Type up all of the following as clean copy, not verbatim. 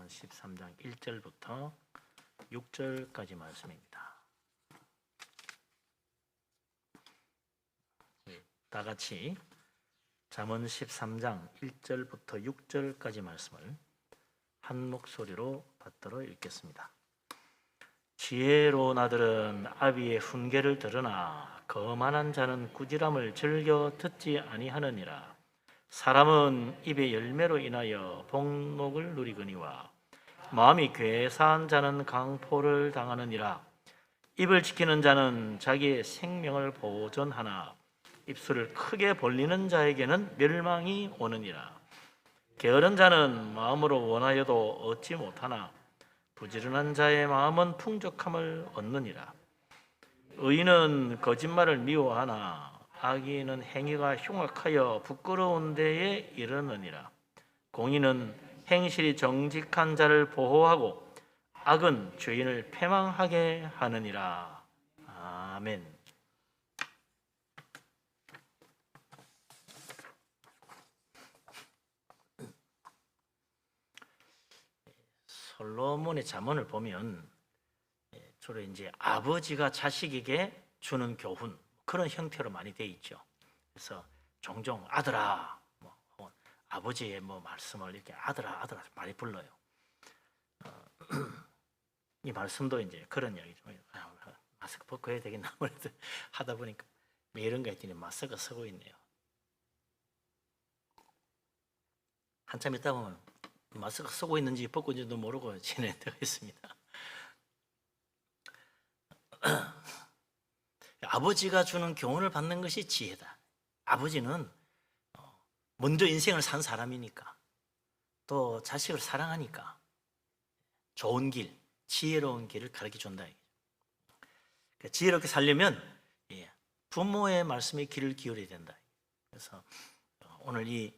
잠언 13장 1절부터 6절까지 말씀입니다. 다 같이 잠언 13장 1절부터 6절까지 말씀을 한 목소리로 받들어 읽겠습니다. 지혜로운 아들은 아비의 훈계를 들으나 거만한 자는 꾸지람을 즐겨 듣지 아니하느니라. 사람은 입의 열매로 인하여 복목을 누리거니와 마음이 괴사한 자는 강포를 당하느니라. 입을 지키는 자는 자기의 생명을 보존하나 입술을 크게 벌리는 자에게는 멸망이 오느니라. 게으른 자는 마음으로 원하여도 얻지 못하나 부지런한 자의 마음은 풍족함을 얻느니라. 의인은 거짓말을 미워하나 악인은 행위가 흉악하여 부끄러운 데에 이르느니라. 공의는 행실이 정직한 자를 보호하고 악은 죄인을 패망하게 하느니라. 아멘. 솔로몬의 잠언을 보면 주로 이제 아버지가 자식에게 주는 교훈 그런 형태로 많이 돼 있죠. 그래서 종종 아들아, 아버지의 말씀을 이렇게 아들아 많이 불러요. 이 말씀도 이제 그런 이야기죠. 마스크 벗고 해야 되겠나 하다 보니까 이런 거 했더니 마스크 쓰고 있네요. 한참 있다 보면 마스크 쓰고 있는지 벗고 있는지도 모르고 지낼 때가 있습니다. 아버지가 주는 교훈을 받는 것이 지혜다. 아버지는 먼저 인생을 산 사람이니까 또 자식을 사랑하니까 좋은 길, 지혜로운 길을 가르쳐 준다. 지혜롭게 살려면 부모의 말씀에 귀를 기울여야 된다. 그래서 오늘 이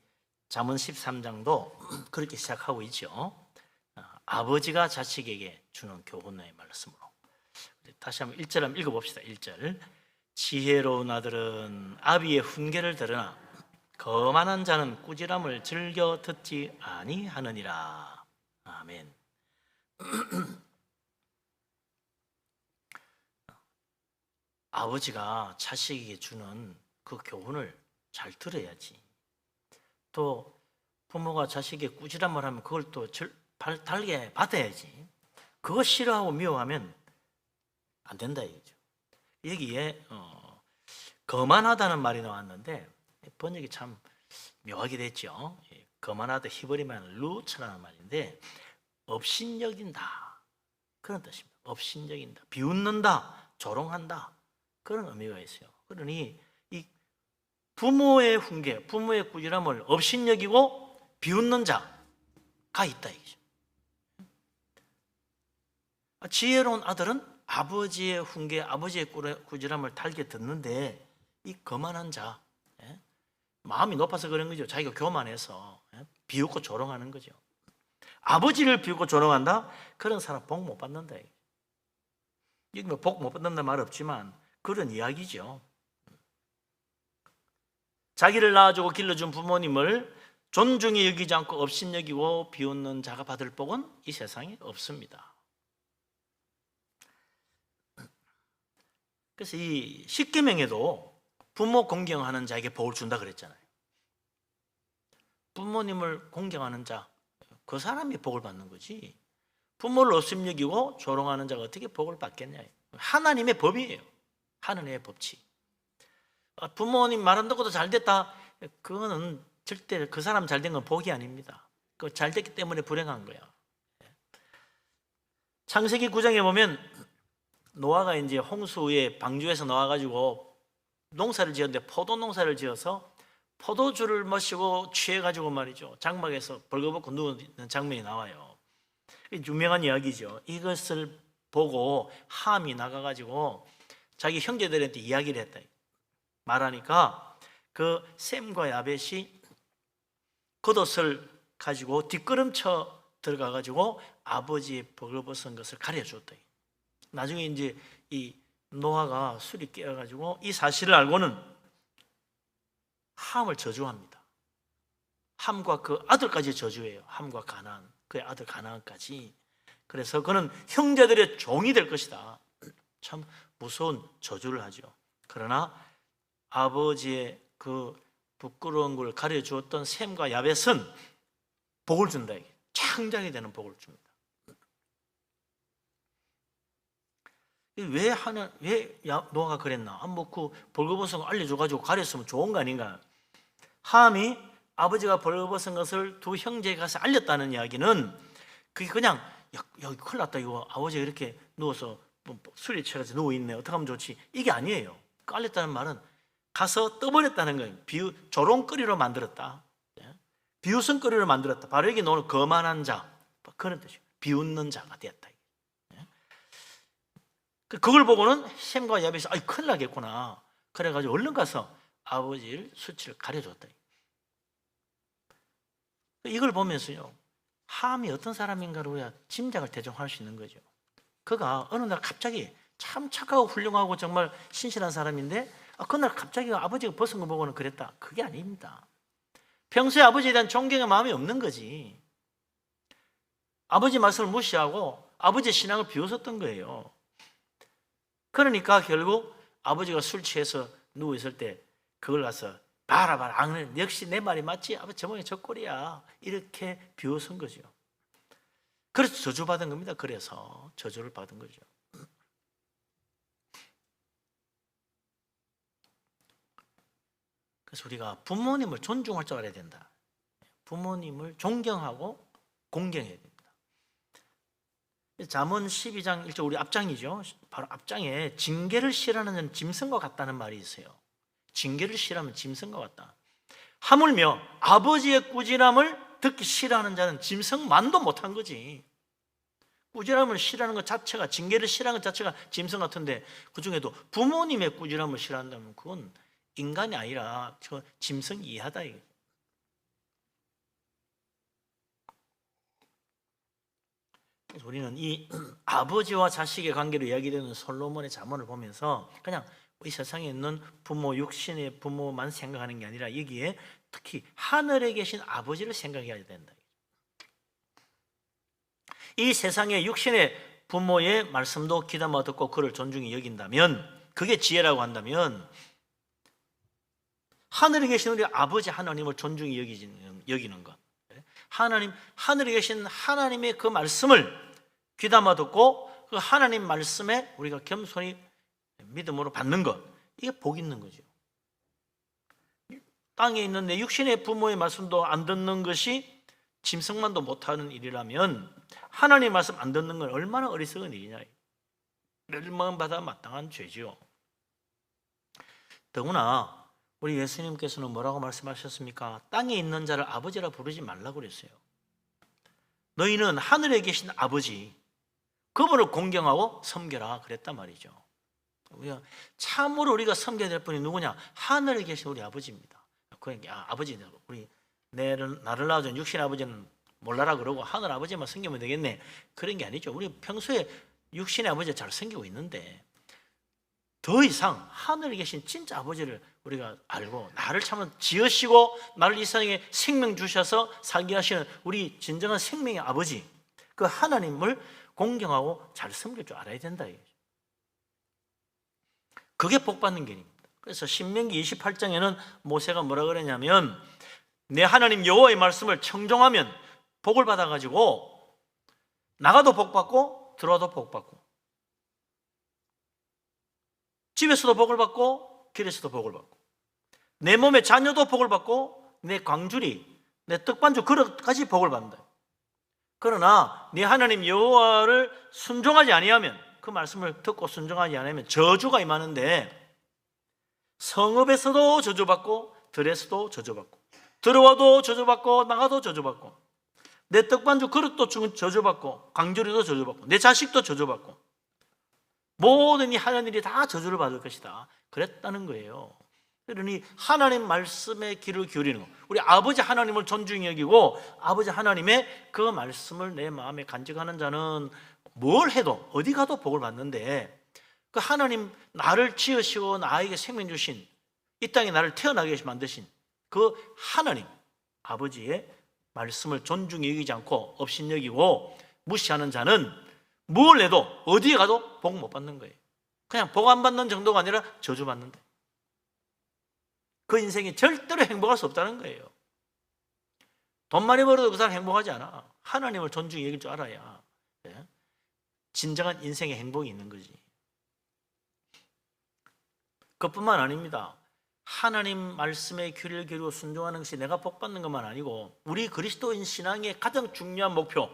잠언 13장도 그렇게 시작하고 있죠. 아버지가 자식에게 주는 교훈의 말씀으로. 다시 한번 1절 한번 읽어봅시다. 1절. 지혜로운 아들은 아비의 훈계를 들으나 거만한 자는 꾸지람을 즐겨 듣지 아니하느니라. 아멘. 아버지가 자식에게 주는 그 교훈을 잘 들어야지. 또 부모가 자식에게 꾸지람을 하면 그걸 또 달게 받아야지. 그거 싫어하고 미워하면 안 된다 이거죠. 여기에 거만하다는 말이 나왔는데 번역이 참 묘하게 됐죠. 거만하다 히브리말 루츠라는 말인데 업신여긴다 그런 뜻입니다. 업신여긴다, 비웃는다, 조롱한다 그런 의미가 있어요. 그러니 이 부모의 훈계, 부모의 꾸지람을 업신여기고 비웃는 자가 있다 이거죠. 지혜로운 아들은 아버지의 훈계, 아버지의 꾸지람을 달게 듣는데 이 거만한 자, 마음이 높아서 그런 거죠. 자기가 교만해서 비웃고 조롱하는 거죠. 아버지를 비웃고 조롱한다? 그런 사람 복 못 받는다. 여기 복 못 받는다 말 없지만 그런 이야기죠. 자기를 낳아주고 길러준 부모님을 존중히 여기지 않고 업신여기고 비웃는 자가 받을 복은 이 세상에 없습니다. 그래서 이 십계명에도 부모 공경하는 자에게 복을 준다 그랬잖아요. 부모님을 공경하는 자, 그 사람이 복을 받는 거지. 부모를 업신여기고 조롱하는 자가 어떻게 복을 받겠냐. 하나님의 법이에요. 하나님의 법칙. 부모님 말 안 듣고도 잘 됐다. 그거는 절대 그 사람 잘 된 건 복이 아닙니다. 그 잘 됐기 때문에 불행한 거야. 창세기 9장에 보면 노아가 이제 홍수에 방주에서 나와가지고 농사를 지었는데 포도 농사를 지어서 포도주를 마시고 취해가지고 말이죠. 장막에서 벌거벗고 누우는 장면이 나와요. 유명한 이야기죠. 이것을 보고 함이 나가가지고 자기 형제들한테 이야기를 했다. 말하니까 그 셈과 야벳이 겉옷을 가지고 뒷걸음쳐 들어가가지고 아버지의 벌거벗은 것을 가려줬다. 나중에 이제 이 노아가 술이 깨어가지고 이 사실을 알고는 함을 저주합니다. 함과 그 아들까지 저주해요. 함과 가나안. 그의 아들 가나안까지. 그래서 그는 형제들의 종이 될 것이다. 참 무서운 저주를 하죠. 그러나 아버지의 그 부끄러운 걸 가려주었던 셈과 야벳은 복을 준다. 창작이 되는 복을 줍니다. 왜 노아가 그랬나? 뭐 그 벌거벗은 거 알려줘가지고 가렸으면 좋은 거 아닌가? 함이 아버지가 벌거벗은 것을 두 형제에 가서 알렸다는 이야기는 그게 그냥 야 큰일 났다 이거 아버지가 이렇게 누워서 술이 취해서 누워있네 어떻게 하면 좋지 이게 아니에요. 그 알렸다는 말은 가서 떠버렸다는 거예요. 조롱거리로 만들었다. 비웃음거리로 만들었다. 바로 여기 나오는 거만한 자 그런 뜻이에요. 비웃는 자가 되었다. 그걸 보고는 셈과 야벳이 큰일 나겠구나. 그래가지고 얼른 가서 아버지를 수치를 가려줬다. 이걸 보면서요 함이 어떤 사람인가를 우리가 짐작을 대충 할 수 있는 거죠. 그가 어느 날 갑자기 참 착하고 훌륭하고 정말 신실한 사람인데 그날 갑자기 아버지가 벗은 거 보고는 그랬다. 그게 아닙니다. 평소에 아버지에 대한 존경의 마음이 없는 거지. 아버지 말씀을 무시하고 아버지의 신앙을 비웃었던 거예요. 그러니까 결국 아버지가 술 취해서 누워있을 때 그걸 가서 봐라 역시 내 말이 맞지? 아버지 저번에 저 꼴이야 이렇게 비웃은 거죠. 그래서 저주받은 겁니다. 그래서 저주를 받은 거죠. 그래서 우리가 부모님을 존중할 줄 알아야 된다. 부모님을 존경하고 공경해야 됩니다. 잠언 12장 1절 우리 앞장이죠. 바로 앞장에 징계를 싫어하는 자는 짐승과 같다는 말이 있어요. 징계를 싫어하면 짐승과 같다. 하물며 아버지의 꾸지람을 듣기 싫어하는 자는 짐승만도 못한 거지. 꾸지람을 싫어하는 것 자체가 징계를 싫어하는 것 자체가 짐승 같은데 그중에도 부모님의 꾸지람을 싫어한다면 그건 인간이 아니라 저 짐승 이하다. 그래서 우리는 이 아버지와 자식의 관계로 이야기되는 솔로몬의 잠언을 보면서 그냥 이 세상에 있는 부모, 육신의 부모만 생각하는 게 아니라 여기에 특히 하늘에 계신 아버지를 생각해야 된다. 이 세상의 육신의 부모의 말씀도 귀담아 듣고 그를 존중히 여긴다면 그게 지혜라고 한다면 하늘에 계신 우리 아버지 하나님을 존중히 여기는 것. 하늘에 계신 하나님의 그 말씀을 귀담아 듣고 그 하나님 말씀에 우리가 겸손히 믿음으로 받는 것. 이게 복 있는 거죠. 땅에 있는 내 육신의 부모의 말씀도 안 듣는 것이 짐승만도 못하는 일이라면 하나님의 말씀 안 듣는 건 얼마나 어리석은 일이냐. 멸망받아 마땅한 죄죠. 더구나 우리 예수님께서는 뭐라고 말씀하셨습니까? 땅에 있는 자를 아버지라 부르지 말라고 그랬어요. 너희는 하늘에 계신 아버지 그분을 공경하고 섬겨라 그랬단 말이죠. 참으로 우리가 섬겨야 될 분이 누구냐? 하늘에 계신 우리 아버지입니다. 그러니까 아버지 우리 나를 낳아준 육신 아버지는 몰라라 그러고 하늘 아버지만 섬기면 되겠네 그런 게 아니죠. 우리 평소에 육신의 아버지 잘 섬기고 있는데 더 이상 하늘에 계신 진짜 아버지를 우리가 알고 나를 참 지으시고 나를 이 세상에 생명 주셔서 살게 하시는 우리 진정한 생명의 아버지 그 하나님을 공경하고 잘 섬길 줄 알아야 된다. 그게 복 받는 길입니다. 그래서 신명기 28장에는 모세가 뭐라 그러냐면 내 하나님 여호와의 말씀을 청종하면 복을 받아가지고 나가도 복 받고 들어와도 복 받고 집에서도 복을 받고 길에서도 복을 받고 내 몸의 자녀도 복을 받고 내 광주리 내 떡반주 그릇까지 복을 받는다. 그러나 네 하나님 여호와를 순종하지 아니하면 그 말씀을 듣고 순종하지 않으면 저주가 임하는데 성읍에서도 저주받고 들에서도 저주받고 들어와도 저주받고 나가도 저주받고 내 떡반주 그릇도 저주받고 광주리도 저주받고 내 자식도 저주받고 모든 이 하나님이 다 저주를 받을 것이다 그랬다는 거예요. 그러니 하나님 말씀에 귀를 기울이는 거 우리 아버지 하나님을 존중히 여기고 아버지 하나님의 그 말씀을 내 마음에 간직하는 자는 뭘 해도 어디 가도 복을 받는데 그 하나님 나를 지으시고 나에게 생명 주신 이 땅에 나를 태어나게 만드신 그 하나님 아버지의 말씀을 존중히 여기지 않고 업신여기고 무시하는 자는 뭘 해도 어디에 가도 복 못 받는 거예요. 그냥 복 안 받는 정도가 아니라 저주받는다. 그 인생이 절대로 행복할 수 없다는 거예요. 돈 많이 벌어도 그 사람 행복하지 않아. 하나님을 존중히 여길 줄 알아야 진정한 인생의 행복이 있는 거지. 그것뿐만 아닙니다. 하나님 말씀에 귀를 기울이고 순종하는 것이 내가 복받는 것만 아니고 우리 그리스도인 신앙의 가장 중요한 목표,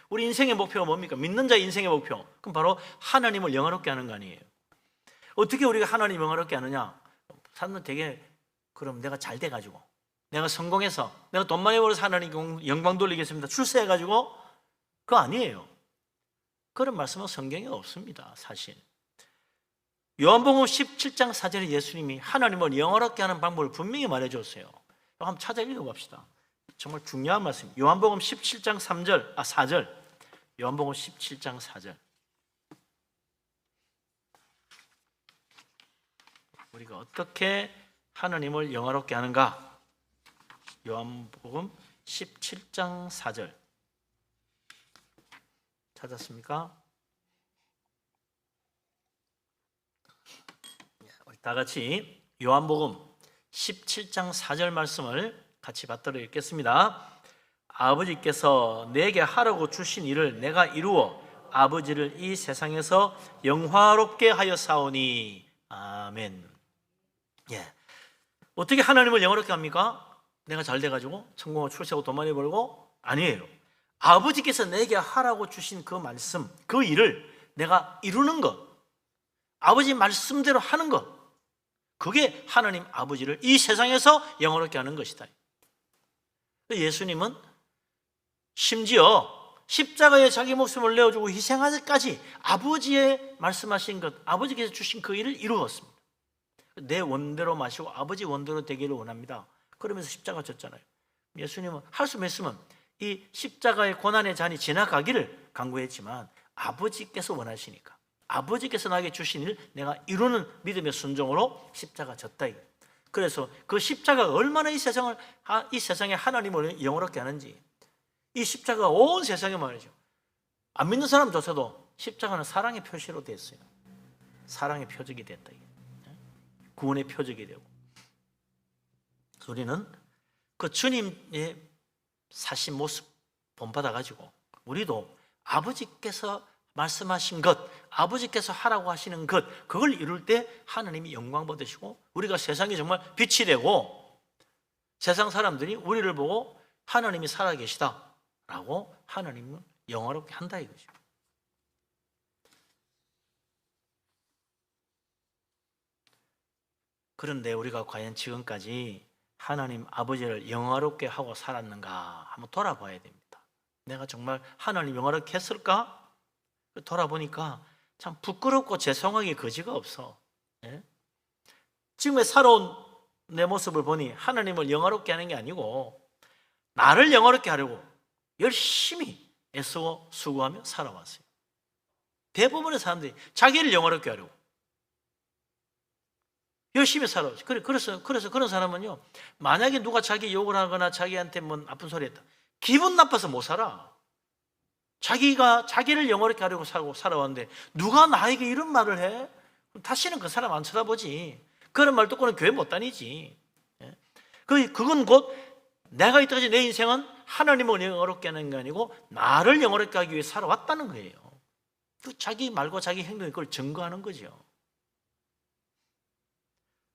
우리 인생의 목표가 뭡니까? 믿는 자의 인생의 목표. 그럼 바로 하나님을 영화롭게 하는 거 아니에요. 어떻게 우리가 하나님 영화롭게 하느냐? 사람들 되게 그럼 내가 잘 돼가지고 내가 성공해서 내가 돈 많이 벌어서 하나님 영광 돌리겠습니다. 출세해가지고 그거 아니에요. 그런 말씀은 성경에 없습니다. 사실 요한복음 17장 4절에 예수님이 하나님을 영화롭게 하는 방법을 분명히 말해줬어요. 한번 찾아 읽어봅시다. 정말 중요한 말씀. 요한복음 17장 4절. 요한복음 17장 4절. 우리가 어떻게 하나님을 영화롭게 하는가? 요한복음 17장 4절. 찾았습니까? 우리 다 같이 요한복음 17장 4절 말씀을 같이 받들어 읽겠습니다. 아버지께서 내게 하라고 주신 일을 내가 이루어 아버지를 이 세상에서 영화롭게 하여 사오니. 아멘. 어떻게 하나님을 영화롭게 합니까? 내가 잘 돼가지고 성공하고 출세하고 돈 많이 벌고? 아니에요. 아버지께서 내게 하라고 주신 그 말씀, 그 일을 내가 이루는 것, 아버지 말씀대로 하는 것, 그게 하나님 아버지를 이 세상에서 영화롭게 하는 것이다. 예수님은 심지어 십자가에 자기 목숨을 내어주고 희생하기까지 아버지의 말씀하신 것, 아버지께서 주신 그 일을 이루었습니다. 내 원대로 마시고 아버지 원대로 되기를 원합니다. 그러면서 십자가 졌잖아요. 예수님은 할 수만 있으면 이 십자가의 고난의 잔이 지나가기를 간구했지만 아버지께서 원하시니까 아버지께서 나에게 주신 일 내가 이루는 믿음의 순종으로 십자가 졌다. 그래서 그 십자가가 얼마나 이 세상에 하나님을 영화롭게 하는지, 이 십자가가 온 세상에 말이죠. 안 믿는 사람조차도 십자가는 사랑의 표시로 됐어요. 사랑의 표적이 됐다. 구원의 표적이 되고. 우리는 그 주님의 사신 모습 본받아가지고 우리도 아버지께서 말씀하신 것, 아버지께서 하라고 하시는 것, 그걸 이룰 때 하나님이 영광 받으시고 우리가 세상에 정말 빛이 되고 세상 사람들이 우리를 보고 하나님이 살아계시다라고 하나님을 영화롭게 한다 이거죠. 그런데 우리가 과연 지금까지 하나님 아버지를 영화롭게 하고 살았는가 한번 돌아봐야 됩니다. 내가 정말 하나님 영화롭게 했을까? 돌아보니까 참 부끄럽고 죄송하기 거지가 없어. 지금의 살아온 내 모습을 보니 하나님을 영화롭게 하는 게 아니고 나를 영화롭게 하려고 열심히 애쓰고 수고하며 살아왔어요. 대부분의 사람들이 자기를 영화롭게 하려고 열심히 살아왔어요. 그래서 그런 사람은요, 만약에 누가 자기 욕을 하거나 자기한테 뭐 나쁜 소리 했다, 기분 나빠서 못 살아. 자기가 자기를 영화롭게 하려고 살아왔는데 누가 나에게 이런 말을 해? 다시는 그 사람 안 쳐다보지. 그런 말 듣고는 교회 못 다니지. 그건 곧 내가 이때까지 내 인생은 하나님을 영화롭게 하는 게 아니고 나를 영화롭게 하기 위해 살아왔다는 거예요. 그 자기 말과 자기 행동이 그걸 증거하는 거죠.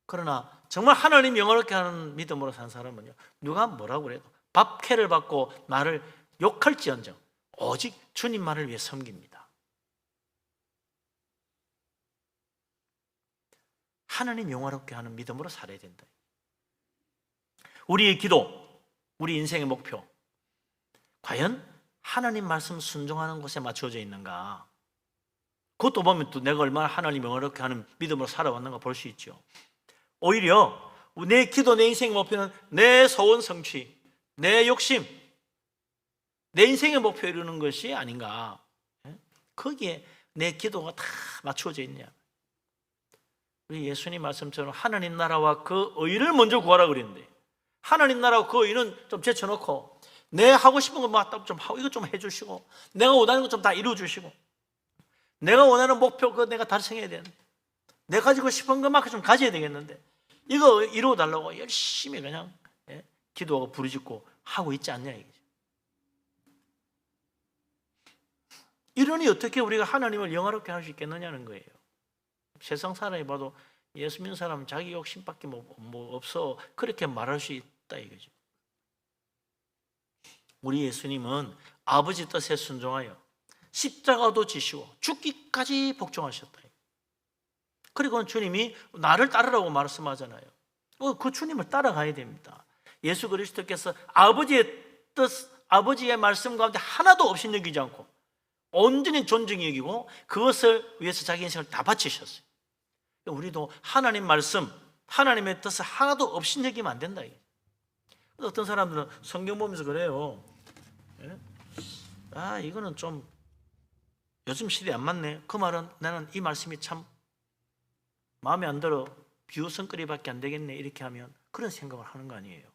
그러나 정말 하나님 영화롭게 하는 믿음으로 산 사람은요, 누가 뭐라고 그래도 밥캐를 받고 나를 욕할지언정 오직 주님만을 위해 섬깁니다. 하나님 영화롭게 하는 믿음으로 살아야 된다. 우리의 기도, 우리 인생의 목표, 과연 하나님 말씀 순종하는 곳에 맞춰져 있는가? 그것도 보면 또 내가 얼마나 하나님 영화롭게 하는 믿음으로 살아왔는가 볼 수 있죠. 오히려 내 기도, 내 인생의 목표는 내 소원 성취, 내 욕심, 내 인생의 목표에 이루는 것이 아닌가. 거기에 내 기도가 다 맞춰져 있냐. 우리 예수님 말씀처럼 하나님 나라와 그 의를 먼저 구하라 그랬는데 하나님 나라와 그 의는 좀 제쳐놓고 내 하고 싶은 거 좀 하고, 이것 좀 해주시고, 내가 원하는 것 좀 다 이루어주시고, 내가 원하는 목표 그거 내가 달성해야 되는데, 내가 가지고 싶은 것만큼 좀 가져야 되겠는데, 이거 이루어달라고 열심히 그냥 기도하고 부르짖고 하고 있지 않냐 이거죠. 이러니 어떻게 우리가 하나님을 영화롭게 할 수 있겠느냐는 거예요. 세상 사람이 봐도 예수 믿는 사람은 자기 욕심밖에 뭐 없어, 그렇게 말할 수 있다 이거죠. 우리 예수님은 아버지 뜻에 순종하여 십자가도 지시고 죽기까지 복종하셨다. 그리고 주님이 나를 따르라고 말씀하잖아요. 그 주님을 따라가야 됩니다. 예수 그리스도께서 아버지의 뜻, 아버지의 말씀 가운데 하나도 없이 여기지 않고 온전히 존중히 여기고 그것을 위해서 자기 인생을 다 바치셨어요. 우리도 하나님 말씀, 하나님의 뜻을 하나도 없이 여기면 안 된다. 어떤 사람들은 성경 보면서 그래요. 이거는 좀 요즘 시대에 안 맞네. 그 말은 나는 이 말씀이 참 마음에 안 들어, 비웃음거리밖에 안 되겠네, 이렇게 하면 그런 생각을 하는 거 아니에요.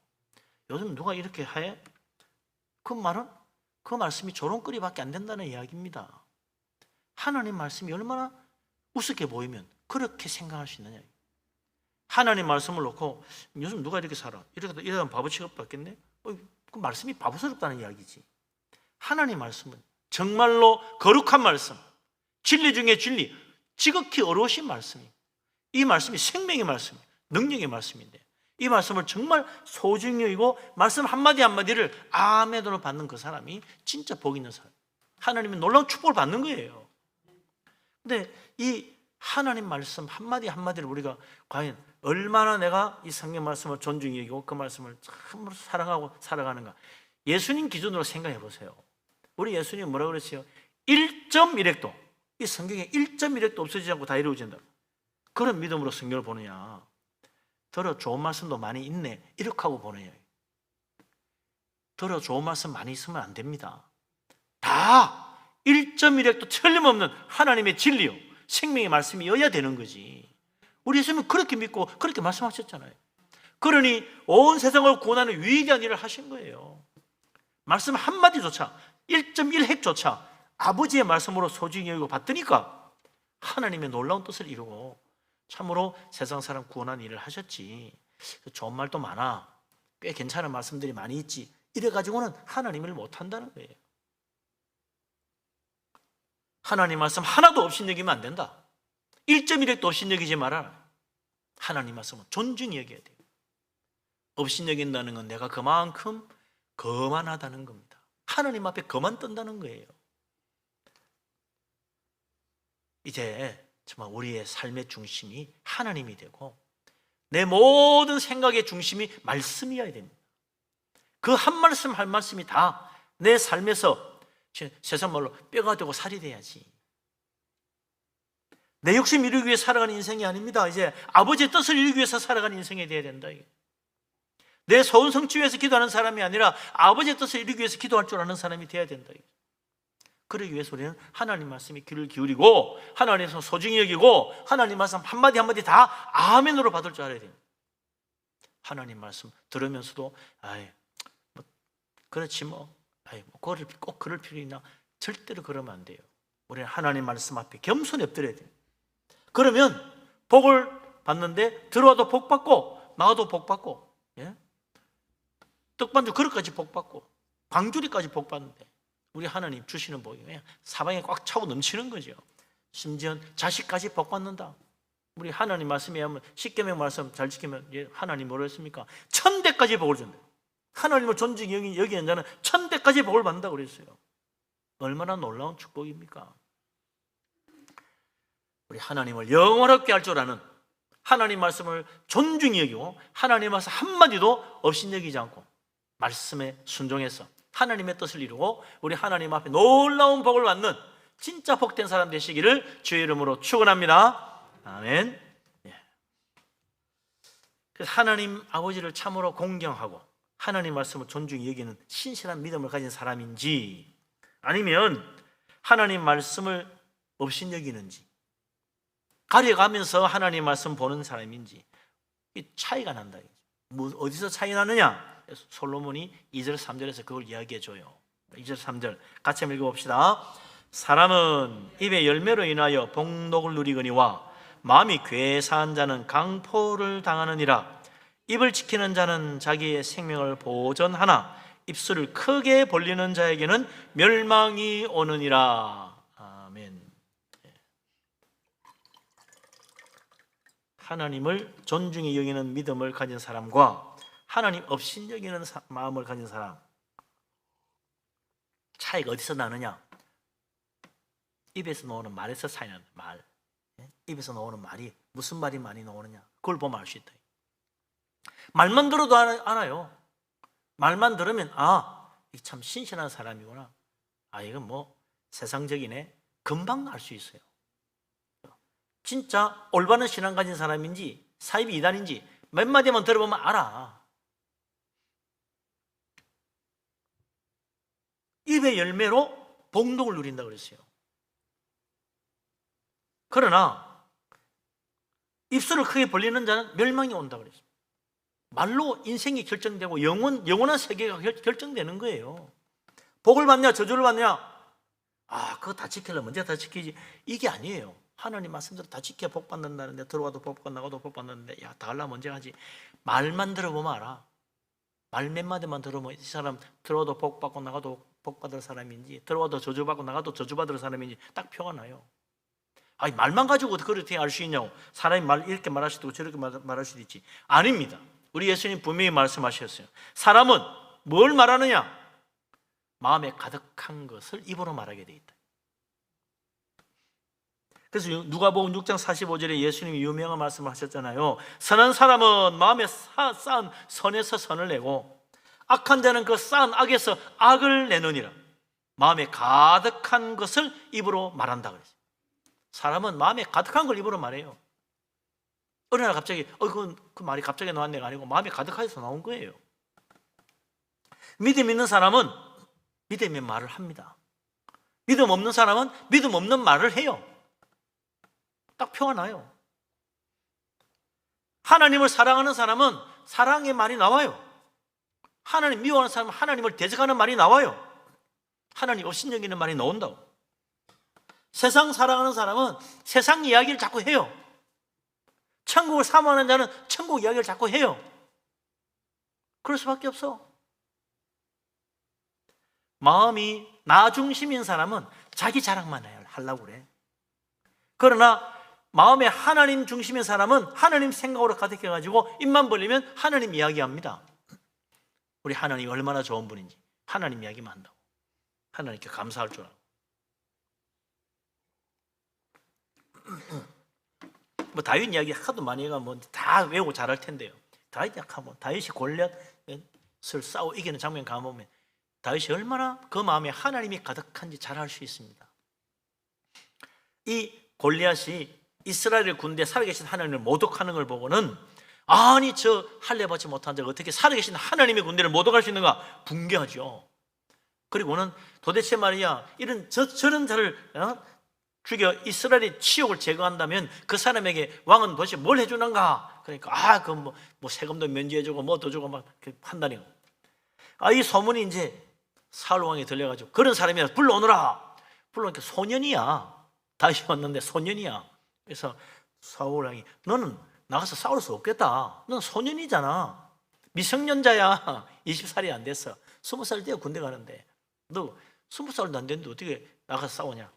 요즘 누가 이렇게 해? 그 말은 그 말씀이 조롱거리밖에 안 된다는 이야기입니다. 하나님 말씀이 얼마나 우습게 보이면 그렇게 생각할 수 있느냐. 하나님 말씀을 놓고 요즘 누가 이렇게 살아? 이러면 바보 취급받겠네? 그 말씀이 바보스럽다는 이야기지. 하나님 말씀은 정말로 거룩한 말씀, 진리 중에 진리, 지극히 어려우신 말씀이에요. 이 말씀이 생명의 말씀이에요. 능력의 말씀인데 이 말씀을 정말 소중히 여기고 말씀 한마디 한마디를 아멘으로 받는 그 사람이 진짜 복 있는 사람, 하나님의 놀라운 축복을 받는 거예요. 근데 이 하나님 말씀 한마디 한마디를 우리가 과연 얼마나 내가 이 성경 말씀을 존중히 여기고 그 말씀을 참으로 사랑하고 살아가는가. 예수님 기준으로 생각해 보세요. 우리 예수님 뭐라고 그랬어요? 1.1핵도, 이 성경에 1.1핵도 없어지지 않고 다 이루어진다. 그런 믿음으로 성경을 보느냐, 더러 좋은 말씀도 많이 있네, 이렇게 하고 보느냐. 더러 좋은 말씀 많이 있으면 안 됩니다. 다 1.1핵도 틀림없는 하나님의 진리요, 생명의 말씀이어야 되는 거지. 우리 예수님은 그렇게 믿고 그렇게 말씀하셨잖아요. 그러니 온 세상을 구원하는 위대한 일을 하신 거예요. 말씀 한마디조차, 1.1핵조차 아버지의 말씀으로 소중히 여기고 받으니까 하나님의 놀라운 뜻을 이루고 참으로 세상 사람 구원하는 일을 하셨지. 좋은 말도 많아, 꽤 괜찮은 말씀들이 많이 있지, 이래가지고는 하나님을 못한다는 거예요. 하나님 말씀 하나도 없이 여기면 안 된다. 1.1핵도 없이 여기지 말아라. 하나님 말씀은 존중히 여겨야 돼요. 없이 여긴다는 건 내가 그만큼 거만하다는 겁니다. 하나님 앞에 거만 뜬다는 거예요. 이제 정말 우리의 삶의 중심이 하나님이 되고 내 모든 생각의 중심이 말씀이어야 됩니다. 그 한 말씀 한 말씀이 다 내 삶에서 세상 말로 뼈가 되고 살이 돼야지. 내 욕심 이루기 위해 살아가는 인생이 아닙니다. 이제 아버지의 뜻을 이루기 위해서 살아가는 인생이 돼야 된다. 내 소원 성취 위해서 기도하는 사람이 아니라 아버지의 뜻을 이루기 위해서 기도할 줄 아는 사람이 돼야 된다. 그러기 위해서 우리는 하나님 말씀에 귀를 기울이고 하나님 말씀 소중히 여기고 하나님 말씀 한마디 한마디 다 아멘으로 받을 줄 알아야 됩니다. 하나님 말씀 들으면서도 그렇지 그거를 꼭 그럴 필요 있나? 절대로 그러면 안 돼요. 우리는 하나님 말씀 앞에 겸손히 엎드려야 돼요. 그러면 복을 받는데 들어와도 복 받고 나와도 복 받고, 떡반죽 그릇까지 복 받고 광주리까지 복 받는데 우리 하나님 주시는 복이 그냥 사방에 꽉 차고 넘치는 거죠. 심지어 자식까지 복 받는다. 우리 하나님 말씀에 하면 십계명 말씀 잘 지키면 하나님 뭐라 했습니까? 1000대까지 복을 준다. 하나님을 존중히 여기는 자는 1000대까지 복을 받는다고 그랬어요. 얼마나 놀라운 축복입니까? 우리 하나님을 영원롭게 할 줄 아는, 하나님 말씀을 존중히 여기고 하나님 말씀 한마디도 없이 여기지 않고 말씀에 순종해서 하나님의 뜻을 이루고 우리 하나님 앞에 놀라운 복을 받는 진짜 복된 사람 되시기를 주의 이름으로 축원합니다. 아멘. 그래서 하나님 아버지를 참으로 공경하고 하나님 말씀을 존중히 여기는 신실한 믿음을 가진 사람인지, 아니면 하나님 말씀을 없이 여기는지, 가려가면서 하나님 말씀 보는 사람인지, 이 차이가 난다. 어디서 차이 나느냐? 솔로몬이 2절 3절에서 그걸 이야기해 줘요. 2절 3절 같이 한번 읽어봅시다. 사람은 입의 열매로 인하여 복록을 누리거니와 마음이 괴사한 자는 강포를 당하느니라. 입을 지키는 자는 자기의 생명을 보존하나 입술을 크게 벌리는 자에게는 멸망이 오느니라. 아멘. 하나님을 존중히 여기는 믿음을 가진 사람과 하나님 없인 여기는 마음을 가진 사람, 차이가 어디서 나느냐? 입에서 나오는 말에서 차이 나는 말. 입에서 나오는 말이 무슨 말이 많이 나오느냐? 그걸 보면 알 수 있다. 말만 들어도 알아요. 말만 들으면 이 참 신실한 사람이구나. 이건 뭐 세상적이네. 금방 알 수 있어요. 진짜 올바른 신앙 가진 사람인지 사입이 이단인지 몇 마디만 들어보면 알아. 입의 열매로 복록을 누린다고 그랬어요. 그러나 입술을 크게 벌리는 자는 멸망이 온다고 그랬어요. 말로 인생이 결정되고 영원한 세계가 결정되는 거예요. 복을 받냐 저주를 받냐, 그거 다 지키려면 내가 다 지키지, 이게 아니에요. 하나님 말씀대로 다 지켜야 복 받는다는데, 들어와도 복 받고 나가도 복 받는데, 다 하려면 언제 하지? 말만 들어보면 알아. 말 몇 마디만 들어보면 이 사람 들어와도 복 받고 나가도 복 받을 사람인지, 들어와도 저주 받고 나가도 저주 받을 사람인지 딱 표가 나요. 말만 가지고 그렇게 알 수 있냐고. 사람이 말 이렇게 말할 수도 있고 저렇게 말할 수도 있지. 아닙니다. 우리 예수님 분명히 말씀하셨어요. 사람은 뭘 말하느냐? 마음에 가득한 것을 입으로 말하게 돼 있다. 그래서 누가복음 6장 45절에 예수님이 유명한 말씀을 하셨잖아요. 선한 사람은 마음에 쌓은 선에서 선을 내고 악한 자는 그 쌓은 악에서 악을 내느니라. 마음에 가득한 것을 입으로 말한다 그랬어요. 사람은 마음에 가득한 걸 입으로 말해요. 어느 날 갑자기 그 말이 갑자기 나온 데가 아니고 마음에 가득해서 나온 거예요. 믿음 있는 사람은 믿음의 말을 합니다. 믿음 없는 사람은 믿음 없는 말을 해요. 딱 표가 나요. 하나님을 사랑하는 사람은 사랑의 말이 나와요. 하나님 미워하는 사람은 하나님을 대적하는 말이 나와요. 하나님 없인 여기는 말이 나온다고. 세상 사랑하는 사람은 세상 이야기를 자꾸 해요. 천국을 사모하는 자는 천국 이야기를 자꾸 해요. 그럴 수밖에 없어. 마음이 나 중심인 사람은 자기 자랑만 하려고 그래. 그러나 마음에 하나님 중심인 사람은 하나님 생각으로 가득해가지고 입만 벌리면 하나님 이야기합니다. 우리 하나님이 얼마나 좋은 분인지 하나님 이야기만 한다고. 하나님께 감사할 줄 알고. 다윗 이야기 하도 많이 해가 다 외우고 잘할 텐데요. 다윗 약하면 다윗이 골리앗을 싸워 이기는 장면 가보면 다윗이 얼마나 그 마음에 하나님이 가득한지 잘 알 수 있습니다. 이 골리앗이 이스라엘 군대에 살아계신 하나님을 모독하는 걸 보고는 아니 저 할례받지 못한 자가 어떻게 살아계신 하나님의 군대를 모독할 수 있는가 붕괴하죠. 그리고는 도대체 말이야 저런 자를 죽여 이스라엘의 치욕을 제거한다면 그 사람에게 왕은 도대체 뭘 해주는가? 그러니까 뭐 세금도 면제해주고 뭐 더 주고 막 판단이고. 이 소문이 이제 사울 왕이 들려가지고 그런 사람이라 불러오너라. 불러오니까 소년이야. 다시 왔는데 소년이야. 그래서 사울 왕이 너는 나가서 싸울 수 없겠다. 넌 소년이잖아. 미성년자야. 20살이 안 됐어. 20살 때 군대 가는데 너 20살도 안 됐는데 어떻게 나가서 싸우냐?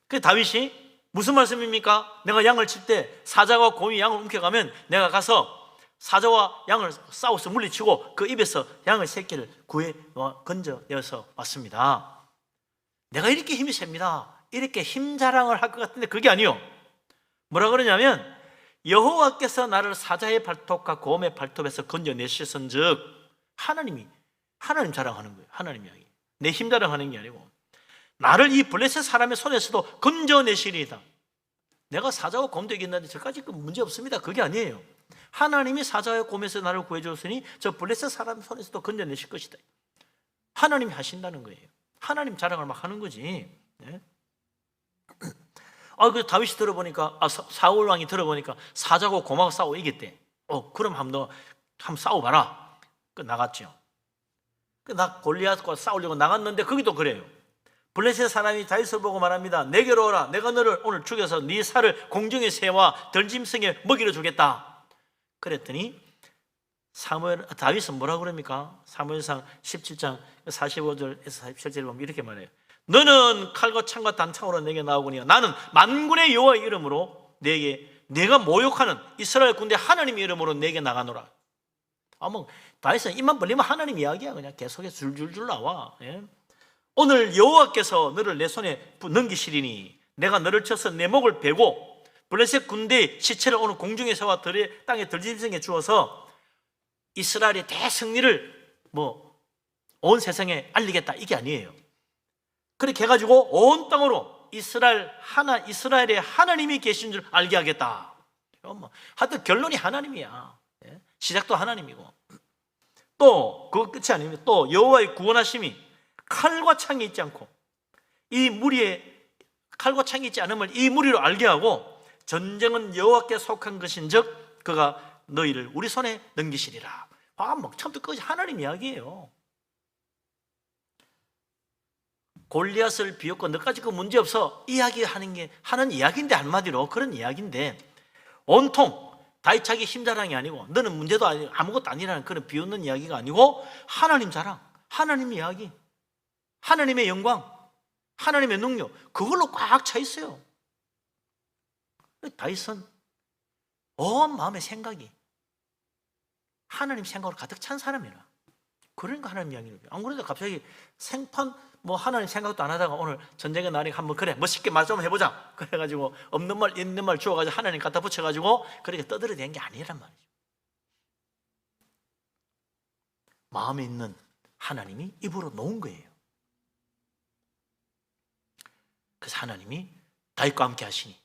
그 다윗이 무슨 말씀입니까? 내가 양을 칠 때 사자와 곰이 양을 움켜가면 내가 가서 사자와 양을 싸워서 물리치고 그 입에서 양의 새끼를 건져내어서 왔습니다. 내가 이렇게 힘이 셉니다. 이렇게 힘 자랑을 할 것 같은데 그게 아니요. 뭐라 그러냐면 여호와께서 나를 사자의 발톱과 곰의 발톱에서 건져내셨은즉 하나님 자랑하는 거예요. 하나님 이야기. 내 힘 자랑하는 게 아니고 나를 이 블레셋 사람의 손에서도 건져내시리이다. 내가 사자와 곰도 이겼는데 저까지 문제 없습니다. 그게 아니에요. 하나님이 사자와 곰에서 나를 구해줬으니 저 블레셋 사람 손에서도 건져내실 것이다. 하나님이 하신다는 거예요. 하나님 자랑을 막 하는 거지. 네? 그 다윗이 들어보니까 사울 왕이 들어보니까 사자고 곰하고 싸워 이겼대. 그럼 한번 싸워봐라. 나갔죠. 나 골리앗과 싸우려고 나갔는데 거기도 그래요. 블레셋 사람이 다윗을 보고 말합니다. 내게로 오라. 내가 너를 오늘 죽여서 네 살을 공중의 새와 들짐승에 먹이로 주겠다. 그랬더니 다윗은 뭐라고 그럽니까? 사무엘상 17장 45절에서 47절에 보면 이렇게 말해요. 너는 칼과 창과 단창으로 내게 나오거니와 나는 만군의 여호와의 이름으로 내가 모욕하는 이스라엘 군대 하나님의 이름으로 내게 나가노라. 다윗은 입만 벌리면 하나님 이야기야. 그냥 계속해서 줄줄줄 나와. 예? 오늘 여호와께서 너를 내 손에 넘기시리니 내가 너를 쳐서 내 목을 베고 블레셋 군대의 시체를 오늘 공중의 새와 땅의 들짐승에 주어서 이스라엘의 대승리를 온 세상에 알리겠다, 이게 아니에요. 그렇게 해가지고 온 땅으로 이스라엘의 하나님이 계신 줄 알게 하겠다. 하여튼 결론이 하나님이야. 시작도 하나님이고. 또 그거 끝이 아닙니다. 또 여호와의 구원하심이 칼과 창이 있지 않고 이 무리에 칼과 창이 있지 않음을 이 무리로 알게 하고 전쟁은 여호와께 속한 것인즉 그가 너희를 우리 손에 넘기시리라. 처음부터 끝까지 하나님 이야기예요. 골리앗을 비웃고 너까지 그 문제 없어 하는 이야기인데, 한마디로 그런 이야기인데, 온통 다윗 자기 힘 자랑이 아니고 너는 문제도 아니고 아무것도 아니라는 그런 비웃는 이야기가 아니고 하나님 자랑, 하나님 이야기, 하나님의 영광, 하나님의 능력, 그걸로 꽉 차 있어요. 다윗은 온 마음의 생각이 하나님 생각으로 가득 찬 사람이라. 그러니까 하나님 이야기를. 안 그래도 갑자기 생판 하나님 생각도 안 하다가 오늘 전쟁의 날에 한번 그래 멋있게 말 좀 해보자. 그래가지고 없는 말 있는 말 주워가지고 하나님 갖다 붙여가지고 그렇게 떠들어댄 게 아니란 말이죠. 마음에 있는 하나님이 입으로 놓은 거예요. 그래서 하나님이 다윗과 함께 하시니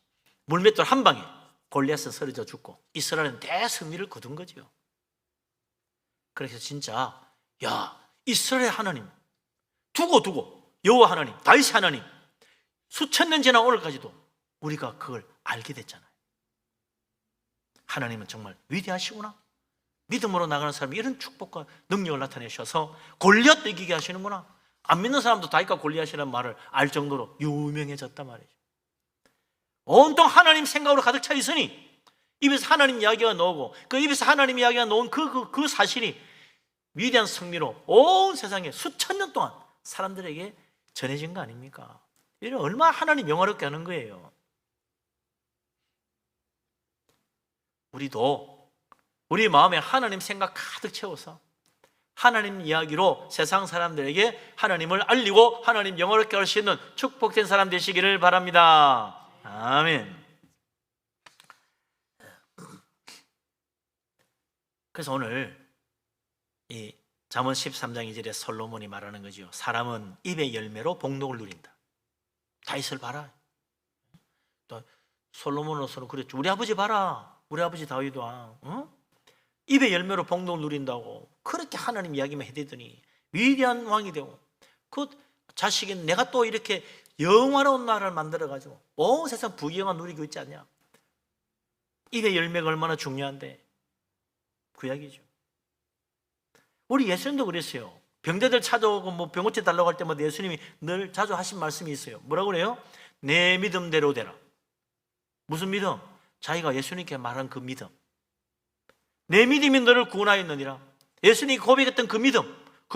물맷돌 한 방에 골리앗은 쓰러져 죽고 이스라엘은 대승리를 거둔 거죠. 그래서 진짜 이스라엘 하나님 두고 여호와 하나님, 다윗 하나님, 수천 년 지난 오늘까지도 우리가 그걸 알게 됐잖아요. 하나님은 정말 위대하시구나. 믿음으로 나가는 사람이 이런 축복과 능력을 나타내셔서 골리앗도 이기게 하시는구나. 안 믿는 사람도 다윗과 골리앗이라는 말을 알 정도로 유명해졌단 말이죠. 온통 하나님 생각으로 가득 차 있으니 입에서 하나님 이야기가 나오고 그 입에서 하나님 이야기가 나온 그 사실이 위대한 승리로 온 세상에 수천 년 동안 사람들에게 전해진 거 아닙니까? 이런 얼마나 하나님 영화롭게 하는 거예요. 우리도 우리 마음에 하나님 생각 가득 채워서 하나님 이야기로 세상 사람들에게 하나님을 알리고 하나님 영화롭게 할 수 있는 축복된 사람 되시기를 바랍니다. 아멘. 그래서 오늘 이 잠언 13장 2절에 솔로몬이 말하는 거죠. 사람은 입의 열매로 복록을 누린다. 다윗을 봐라. 또 솔로몬으로서는 그랬죠. 우리 아버지 봐라. 우리 아버지 다윗 왕. 입의 열매로 복록을 누린다고 그렇게 하나님 이야기만 해대더니 위대한 왕이 되고 그 자식인 내가 또 이렇게 영화로운 나라를 만들어가지고 온 세상 부귀영화 누리고 있지 않냐. 입의 열매가 얼마나 중요한데 그 이야기죠. 우리 예수님도 그랬어요. 병자들 찾아오고 병고치 달라고 할 때마다 예수님이 늘 자주 하신 말씀이 있어요. 뭐라고 그래요? 내 믿음대로 되라. 무슨 믿음? 자기가 예수님께 말한 그 믿음. 내 믿음이 너를 구원하였느니라. 예수님이 고백했던 그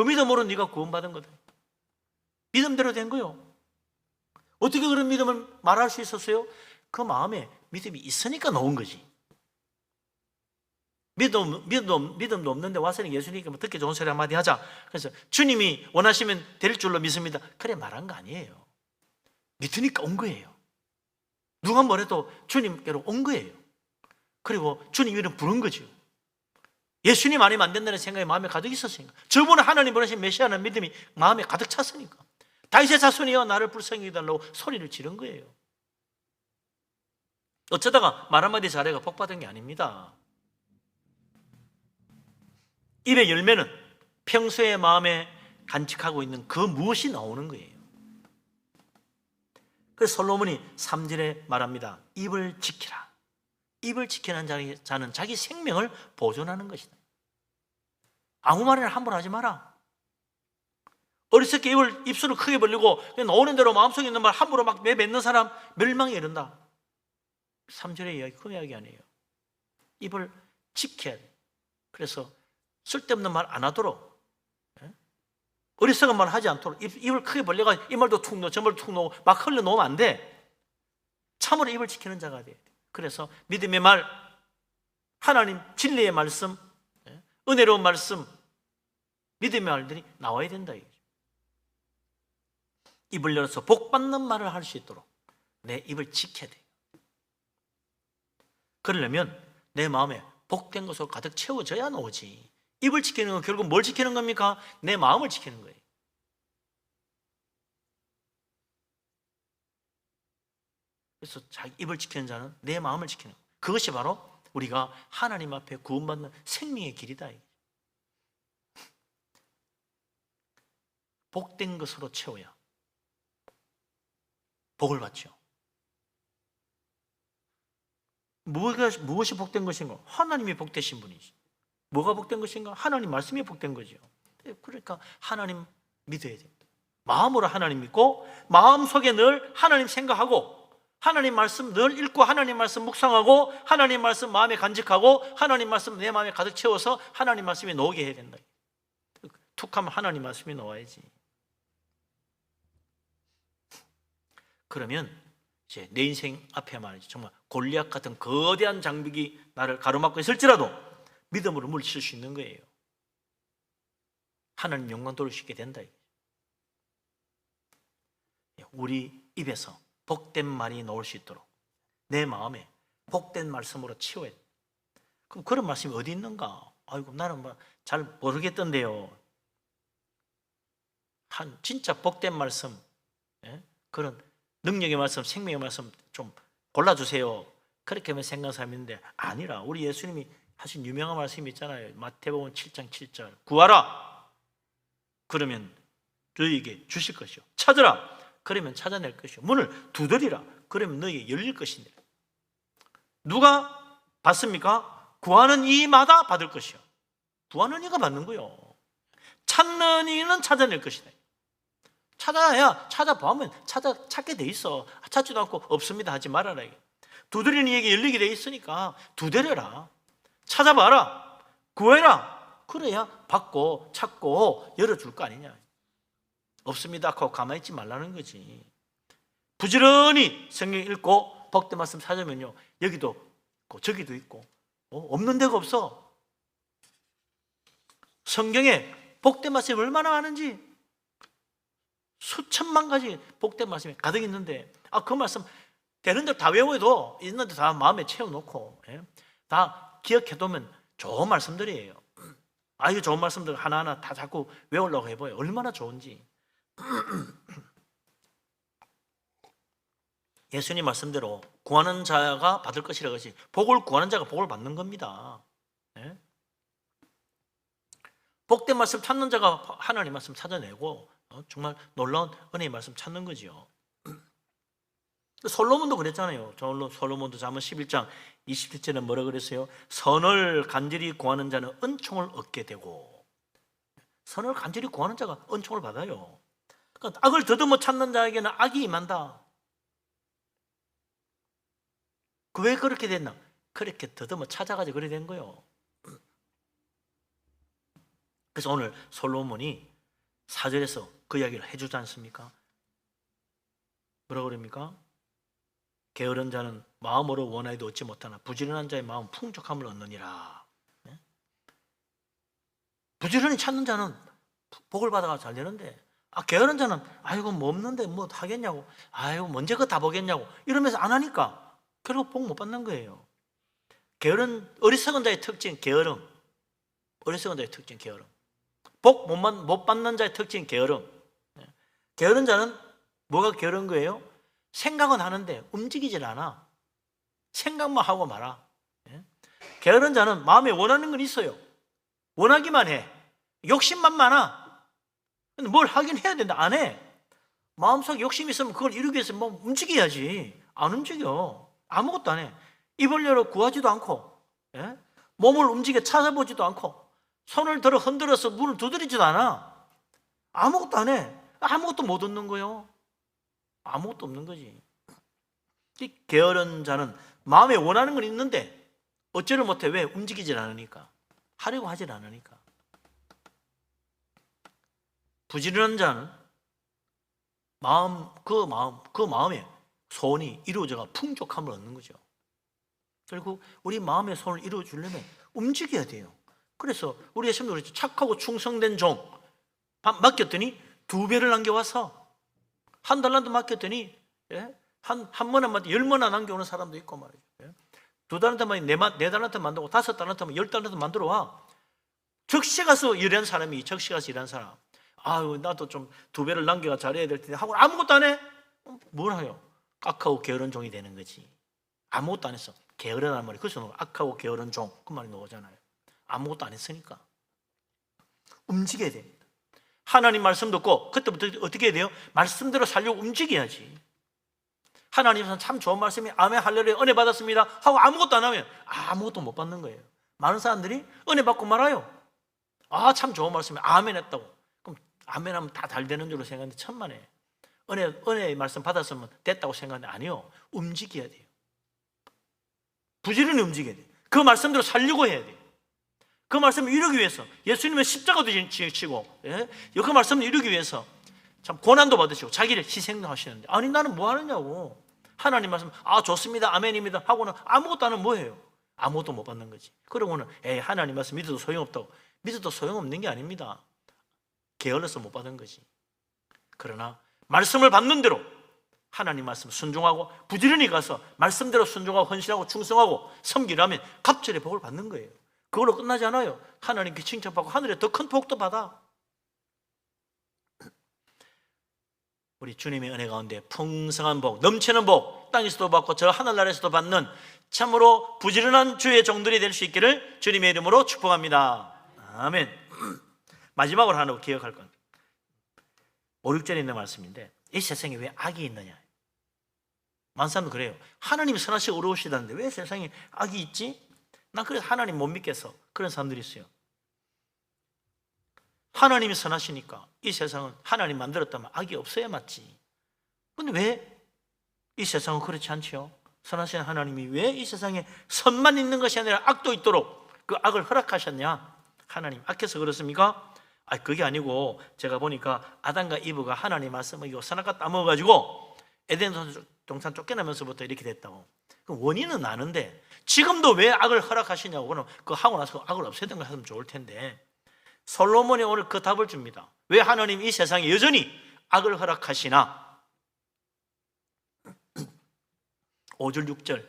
믿음으로 네가 구원받은 거다. 믿음대로 된 거요. 어떻게 그런 믿음을 말할 수 있었어요? 그 마음에 믿음이 있으니까 나온 거지. 믿음도 없는데 와서 예수님께 듣기 좋은 소리 한마디 하자. 그래서 주님이 원하시면 될 줄로 믿습니다. 그래 말한 거 아니에요. 믿으니까 온 거예요. 누가 뭐래도 주님께로 온 거예요. 그리고 주님 이름 부른 거죠. 예수님 아니면 안 된다는 생각이 마음에 가득 있었으니까. 저분은 하나님 보내신 메시아라는 믿음이 마음에 가득 찼으니까. 다윗의 자손이여 나를 불쌍히 해달라고 소리를 지른 거예요. 어쩌다가 말 한마디 잘해가 복 받은 게 아닙니다. 입의 열매는 평소에 마음에 간직하고 있는 그 무엇이 나오는 거예요. 그래서 솔로몬이 3절에 말합니다. 입을 지키라. 입을 지키는 자는 자기 생명을 보존하는 것이다. 아무 말이나 함부로 하지 마라. 어리석게 입술을 크게 벌리고 그냥 나오는 대로 마음속에 있는 말 함부로 막 내뱉는 사람 멸망에 이른다. 3절의 이야기, 그 이야기 아니에요. 입을 지켜야 돼. 그래서 쓸데없는 말 안 하도록, 어리석은 말 하지 않도록 입을 크게 벌려가지고 이 말도 툭 넣어 저 말도 툭 넣어 막 흘려놓으면 안 돼. 참으로 입을 지키는 자가 돼. 그래서 믿음의 말, 하나님 진리의 말씀, 은혜로운 말씀, 믿음의 말들이 나와야 된다. 입을 열어서 복 받는 말을 할 수 있도록 내 입을 지켜야 돼. 그러려면 내 마음에 복된 것으로 가득 채워져야 나오지. 입을 지키는 건 결국 뭘 지키는 겁니까? 내 마음을 지키는 거예요. 그래서 자기 입을 지키는 자는 내 마음을 지키는 거예요. 그것이 바로 우리가 하나님 앞에 구원받는 생명의 길이다. 복된 것으로 채워야 복을 받죠. 무엇이 복된 것인가? 하나님이 복되신 분이지. 뭐가 복된 것인가? 하나님 말씀이 복된 거죠. 그러니까 하나님 믿어야 됩니다. 마음으로 하나님 믿고 마음속에 늘 하나님 생각하고 하나님 말씀 늘 읽고 하나님 말씀 묵상하고 하나님 말씀 마음에 간직하고 하나님 말씀 내 마음에 가득 채워서 하나님 말씀이 나오게 해야 된다. 툭 하면 하나님 말씀이 나와야지. 그러면 이제 내 인생 앞에 말이죠. 정말 골리앗 같은 거대한 장벽이 나를 가로막고 있을지라도 믿음으로 물리칠 수 있는 거예요. 하나님 영광 돌릴 수 있게 된다. 우리 입에서 복된 말이 나올 수 있도록 내 마음에 복된 말씀으로 채워야 돼. 그럼 그런 말씀이 어디 있는가? 아이고 나는 잘 모르겠던데요. 진짜 복된 말씀, 그런 능력의 말씀, 생명의 말씀 좀 골라주세요. 그렇게 하면 생각하는 사람이 있는데 아니라 우리 예수님이 하신 유명한 말씀이 있잖아요. 마태복음 7장 7절 구하라 그러면 너희에게 주실 것이요 찾으라 그러면 찾아낼 것이요 문을 두드리라 그러면 너희에게 열릴 것이니라. 누가 받습니까? 구하는 이마다 받을 것이요 구하는 이가 받는 거요 찾는 이는 찾아낼 것이다. 찾아야 찾아보면 찾게 돼 있어. 찾지도 않고 없습니다 하지 말아라. 두드리는 이에게 열리게 돼 있으니까 두드려라. 찾아봐라. 구해라. 그래야 받고 찾고 열어줄 거 아니냐. 없습니다 하고 가만히 있지 말라는 거지. 부지런히 성경 읽고 복된 말씀 찾으면요 여기도 있고 저기도 있고 없는 데가 없어. 성경에 복된 말씀이 얼마나 많은지 수천만 가지 복된 말씀이 가득 있는데 그 말씀 되는 대로 다 외워도 있는데 다 마음에 채워놓고 다 기억해두면 좋은 말씀들이에요. 이거 좋은 말씀들 하나하나 다 자꾸 외우려고 해봐요. 얼마나 좋은지. 예수님 말씀대로 구하는 자가 받을 것이라 것이 복을 구하는 자가 복을 받는 겁니다. 복된 말씀 찾는 자가 하나님 말씀 찾아내고 정말 놀라운 은혜의 말씀 찾는 거지요. 솔로몬도 그랬잖아요. 솔로몬도 잠언 11장 27절에 뭐라 그랬어요? 선을 간절히 구하는 자는 은총을 얻게 되고 선을 간절히 구하는 자가 은총을 받아요. 그러니까 악을 더듬어 찾는 자에게는 악이 임한다. 왜 그렇게 됐나? 그렇게 더듬어 찾아가지고 그렇게 된 거예요. 그래서 오늘 솔로몬이 4절에서 그 이야기를 해주지 않습니까? 뭐라고 그럽니까? 게으른 자는 마음으로 원하여도 얻지 못하나 부지런한 자의 마음 풍족함을 얻느니라. 부지런히 찾는 자는 복을 받아가 잘 되는데 게으른 자는 아이고 뭐 없는데 뭐 하겠냐고 아이고 언제 그거 다 보겠냐고 이러면서 안 하니까 결국 복 못 받는 거예요. 어리석은 자의 특징 게으름. 어리석은 자의 특징 게으름. 복 못 받는 자의 특징 게으름. 게으른 자는 뭐가 게으른 거예요? 생각은 하는데 움직이질 않아. 생각만 하고 말아. 게으른 자는 마음에 원하는 건 있어요. 원하기만 해. 욕심만 많아. 근데 뭘 하긴 해야 된다. 안 해. 마음속에 욕심이 있으면 그걸 이루기 위해서 뭐 움직여야지. 안 움직여. 아무것도 안 해. 입을 열어 구하지도 않고, 예? 몸을 움직여 찾아보지도 않고, 손을 들어 흔들어서 문을 두드리지도 않아. 아무것도 안 해. 아무것도 못 얻는 거예요. 아무것도 없는 거지. 이 게으른 자는 마음에 원하는 건 있는데 어찌를 못해. 왜? 움직이질 않으니까. 하려고 하질 않으니까. 부지런한 자는 그 마음에 소원이 이루어져가 풍족함을 얻는 거죠. 결국 우리 마음의 소원을 이루어주려면 움직여야 돼요. 그래서 우리 예수님도 그랬죠. 착하고 충성된 종 맡겼더니 2배를 남겨와서 한 달란트 맡겼더니 한 번에 10번나 남겨오는 사람도 있고 말이죠. 2달란트만 4달란트 만들고 5달란트만 10달란트 만들어 와. 적시 가서 일한 사람이 적시 가서 일한 사람. 아유, 나도 좀 2배를 남겨가 잘해야 될 텐데 하고 아무것도 안 해? 뭘 해요? 악하고 게으른 종이 되는 거지. 아무것도 안 했어. 게으르다는 말이 그래서 악하고 게으른 종 그 말이 나오잖아요. 아무것도 안 했으니까. 움직여야 됩니다. 하나님 말씀 듣고 그때부터 어떻게 해야 돼요? 말씀대로 살려고 움직여야지. 하나님은 참 좋은 말씀이 아멘 할렐루야 은혜 받았습니다 하고 아무것도 안 하면 아무것도 못 받는 거예요. 많은 사람들이 은혜 받고 말아요. 아, 참 좋은 말씀이 아멘 했다고. 그럼 아멘 하면 다 잘 되는 줄로 생각하는데 천만에 은혜의 말씀 받았으면 됐다고 생각하는데 아니요. 움직여야 돼요. 부지런히 움직여야 돼요. 그 말씀대로 살려고 해야 돼요. 그 말씀을 이루기 위해서 예수님은 십자가도 지치고 그 말씀을 이루기 위해서 참 고난도 받으시고 자기를 희생도 하시는데 아니 나는 뭐 하느냐고. 하나님 말씀 좋습니다 아멘입니다 하고는 아무것도 안 하면 뭐예요? 아무것도 못 받는 거지. 그러고는 하나님 말씀 믿어도 소용없다고. 믿어도 소용없는 게 아닙니다. 게을러서 못 받은 거지. 그러나 말씀을 받는 대로 하나님 말씀 순종하고 부지런히 가서 말씀대로 순종하고 헌신하고 충성하고 섬기라면 갑절의 복을 받는 거예요. 그걸로 끝나지 않아요. 하나님께 칭찬받고 하늘에 더 큰 복도 받아. 우리 주님의 은혜 가운데 풍성한 복, 넘치는 복 땅에서도 받고 저 하늘나라에서도 받는 참으로 부지런한 주의 종들이 될 수 있기를 주님의 이름으로 축복합니다. 아멘. 마지막으로 하나 기억할 건 5, 6절에 있는 말씀인데 이 세상에 왜 악이 있느냐. 많은 사람도 그래요. 하나님이 선하시고 어려우시다는데 왜 세상에 악이 있지? 난 그래서 하나님 못 믿겠어. 그런 사람들이 있어요. 하나님이 선하시니까 이 세상은 하나님 만들었다면 악이 없어야 맞지. 근데 왜 이 세상은 그렇지 않죠? 선하신 하나님이 왜 이 세상에 선만 있는 것이 아니라 악도 있도록 그 악을 허락하셨냐? 하나님 악해서 그렇습니까? 그게 아니고 제가 보니까 아담과 이브가 하나님 말씀을 이거 선악과 따먹어가지고 에덴 동산 쫓겨나면서부터 이렇게 됐다고. 그 원인은 아는데 지금도 왜 악을 허락하시냐고. 그럼 그거 하고 나서 악을 없애던 거 하면 좋을 텐데 솔로몬이 오늘 그 답을 줍니다. 왜 하나님 이 세상에 여전히 악을 허락하시나? 5절 6절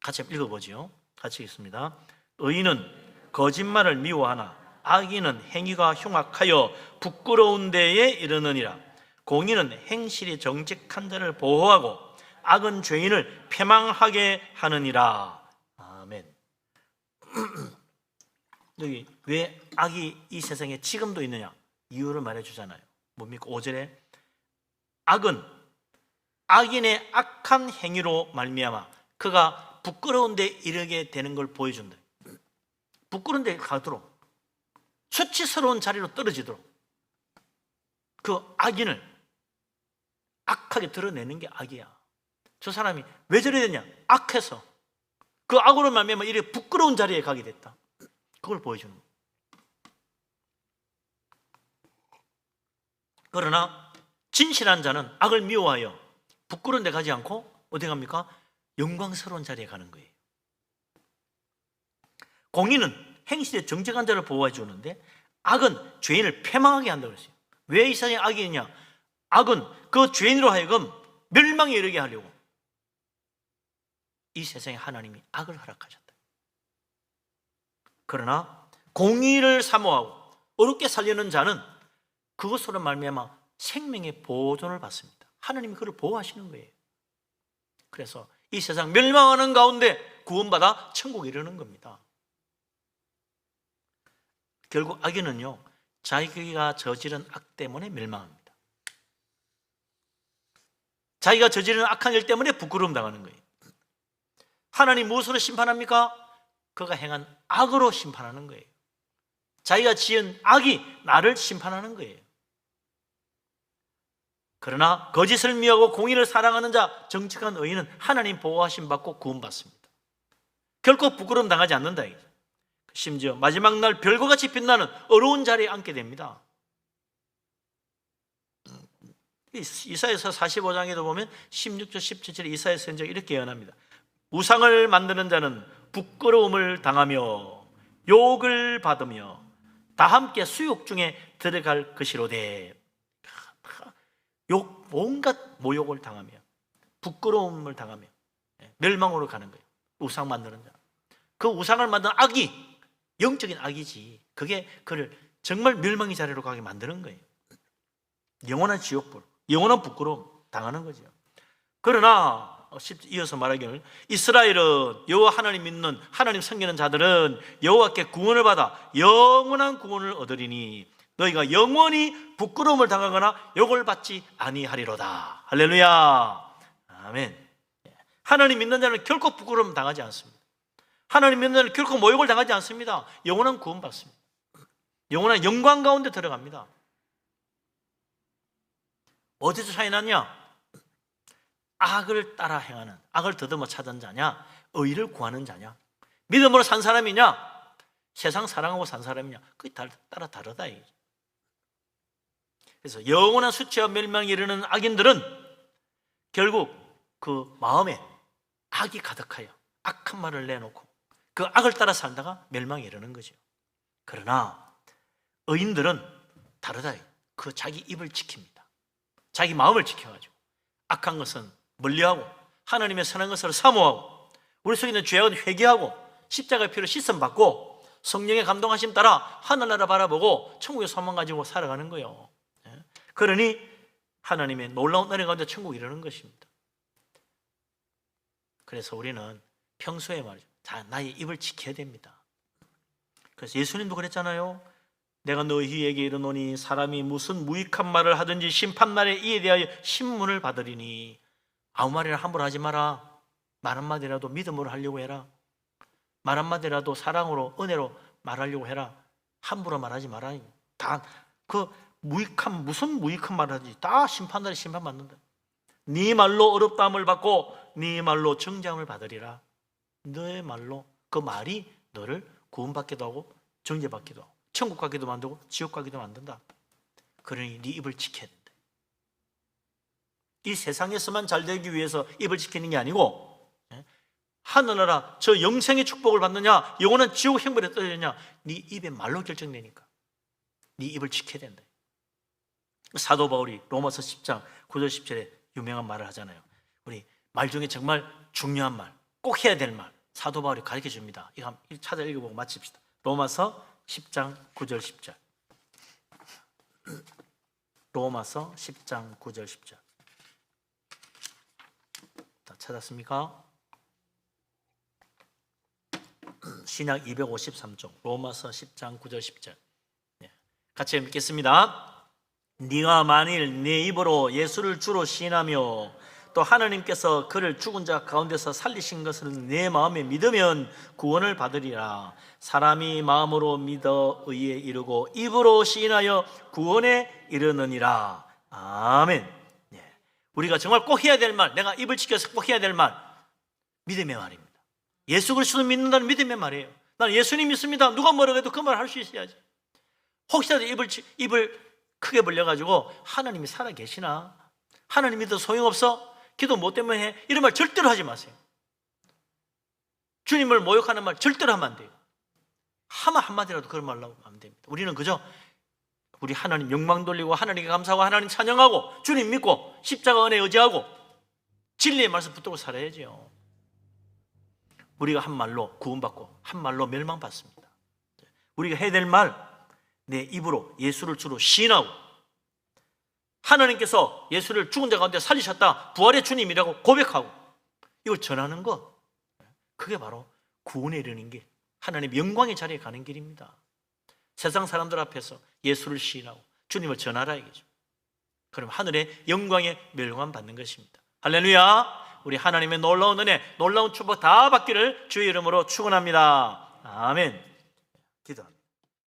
같이 읽어보죠. 같이 읽습니다. 의인은 거짓말을 미워하나 악인은 행위가 흉악하여 부끄러운 데에 이르느니라. 공의는 행실이 정직한 자를 보호하고 악은 죄인을 패망하게 하느니라. 아멘. 여기 왜 악이 이 세상에 지금도 있느냐? 이유를 말해주잖아요. 뭡니까? 5절에 악은 악인의 악한 행위로 말미암아 그가 부끄러운 데 이르게 되는 걸 보여준다. 부끄러운 데 가도록 수치스러운 자리로 떨어지도록 그 악인을 악하게 드러내는 게 악이야. 저 사람이 왜 저래 됐냐? 악해서 그 악으로 말미암아 이렇게 부끄러운 자리에 가게 됐다. 그걸 보여주는 거예요. 그러나 진실한 자는 악을 미워하여 부끄러운 데 가지 않고 어디 갑니까? 영광스러운 자리에 가는 거예요. 공의는 행실에 정직한 자를 보호해 주는데 악은 죄인을 패망하게 한다고 했어요. 왜 이 세상에 악이 있냐? 악은 그 죄인으로 하여금 멸망에 이르게 하려고 이 세상에 하나님이 악을 허락하셨다. 그러나 공의를 사모하고 어렵게 살려는 자는 그것으로 말미암아 생명의 보존을 받습니다. 하나님이 그를 보호하시는 거예요. 그래서 이 세상 멸망하는 가운데 구원받아 천국에 이르는 겁니다. 결국 악인은요 자기가 저지른 악 때문에 멸망합니다. 자기가 저지른 악한 일 때문에 부끄러움 당하는 거예요. 하나님 무엇으로 심판합니까? 그가 행한 악으로 심판하는 거예요. 자기가 지은 악이 나를 심판하는 거예요. 그러나 거짓을 미워하고 공의를 사랑하는 자, 정직한 의인은 하나님 보호하심 받고 구원받습니다. 결코 부끄러움 당하지 않는다. 심지어 마지막 날 별과 같이 빛나는 어려운 자리에 앉게 됩니다. 이사야서 45장에도 보면 16절 17절에 이사야 선지자가 이렇게 예언합니다. 우상을 만드는 자는 부끄러움을 당하며 욕을 받으며 다 함께 수욕 중에 들어갈 것이로되. 욕, 온갖 모욕을 당하며 부끄러움을 당하며 멸망으로 가는 거예요. 우상 만드는 자. 그 우상을 만든 악이 영적인 악이지, 그게 그를 정말 멸망의 자리로 가게 만드는 거예요. 영원한 지옥불, 영원한 부끄러움 당하는 거죠. 그러나 이어서 말하기를 이스라엘은 여호와 하나님 믿는, 하나님 섬기는 자들은 여호와께 구원을 받아 영원한 구원을 얻으리니 너희가 영원히 부끄러움을 당하거나 욕을 받지 아니하리로다. 할렐루야. 아멘. 하나님 믿는 자는 결코 부끄러움 당하지 않습니다. 하나님 믿는 자는 결코 모욕을 당하지 않습니다. 영원한 구원 받습니다. 영원한 영광 가운데 들어갑니다. 어디서 차이 나냐? 악을 따라 행하는, 악을 더듬어 찾은 자냐, 의를 구하는 자냐, 믿음으로 산 사람이냐, 세상 사랑하고 산 사람이냐, 그게 따라 다르다. 그래서 영원한 수치와 멸망에 이르는 악인들은 결국 그 마음에 악이 가득하여 악한 말을 내놓고 그 악을 따라 살다가 멸망에 이르는 거죠. 그러나 의인들은 다르다. 그 자기 입을 지킵니다. 자기 마음을 지켜가지고 악한 것은 멀리하고 하나님의 선한 것을 사모하고 우리 속에 있는 죄악은 회개하고 십자가의 피로 씻음받고 성령의 감동하심 따라 하늘나라 바라보고 천국의 소망 가지고 살아가는 거예요. 그러니 하나님의 놀라운 은혜 가운데 천국에 이르는 것입니다. 그래서 우리는 평소에 말이죠, 다 나의 입을 지켜야 됩니다. 그래서 예수님도 그랬잖아요. 내가 너희에게 이르노니 사람이 무슨 무익한 말을 하든지 심판날에 이에 대하여 신문을 받으리니 아무 말이나 함부로 하지 마라. 말 한마디라도 믿음으로 하려고 해라. 말 한마디라도 사랑으로 은혜로 말하려고 해라. 함부로 말하지 마라. 다 그 무익한, 무슨 무익한 말을 하든지 다 심판날에 심판받는다. 네 말로 어렵다함을 받고 네 말로 정죄함을 받으리라. 너의 말로, 그 말이 너를 구원받기도 하고 정죄받기도 하고 천국 가기도 만들고 지옥 가기도 만든다. 그러니 네 입을 지켜야 된다. 이 세상에서만 잘 되기 위해서 입을 지키는 게 아니고 하늘나라 저 영생의 축복을 받느냐 영원한 지옥 행벌에 떨어지느냐 네 입의 말로 결정되니까 네 입을 지켜야 된다. 사도 바울이 로마서 10장 9절 10절에 유명한 말을 하잖아요. 우리 말 중에 정말 중요한 말, 꼭 해야 될 말, 사도 바울이 가르쳐 줍니다. 이거 한번 찾아 읽어보고 마칩시다. 로마서 10장 9절 10절. 로마서 10장 9절 10절. 다 찾았습니까? 신약 253쪽 로마서 10장 9절 10절. 같이 읽겠습니다. 네가 만일 네 입으로 예수를 주로 시인하며 또 하나님께서 그를 죽은 자 가운데서 살리신 것을 내 마음에 믿으면 구원을 받으리라. 사람이 마음으로 믿어 의에 이르고 입으로 시인하여 구원에 이르느니라. 아멘. 우리가 정말 꼭 해야 될 말, 내가 입을 지켜서 꼭 해야 될 말, 믿음의 말입니다. 예수 그리스도를 믿는다는 믿음의 말이에요. 나는 예수님 믿습니다. 누가 뭐라고 해도 그 말을 할 수 있어야지. 혹시라도 입을 크게 벌려가지고 하나님이 살아계시나? 하나님 믿어도 소용없어? 기도 뭐 때문에 해? 이런 말 절대로 하지 마세요. 주님을 모욕하는 말 절대로 하면 안 돼요. 하면 한마디라도 그런 말로 하면 됩니다. 우리는 그저 우리 하나님 영광 돌리고 하나님께 감사하고 하나님 찬양하고 주님 믿고 십자가 은혜 의지하고 진리의 말씀 붙들고 살아야죠. 우리가 한 말로 구원받고 한 말로 멸망받습니다. 우리가 해야 될 말, 내 입으로 예수를 주로 시인하고 하나님께서 예수를 죽은 자 가운데 살리셨다, 부활의 주님이라고 고백하고 이걸 전하는 것, 그게 바로 구원에 이르는 길, 하나님 영광의 자리에 가는 길입니다. 세상 사람들 앞에서 예수를 시인하고 주님을 전하라 이거죠. 그럼 하늘의 영광에 멸관 받는 것입니다. 할렐루야. 우리 하나님의 놀라운 은혜, 놀라운 축복 다 받기를 주의 이름으로 축원합니다. 아멘. 기도합니다.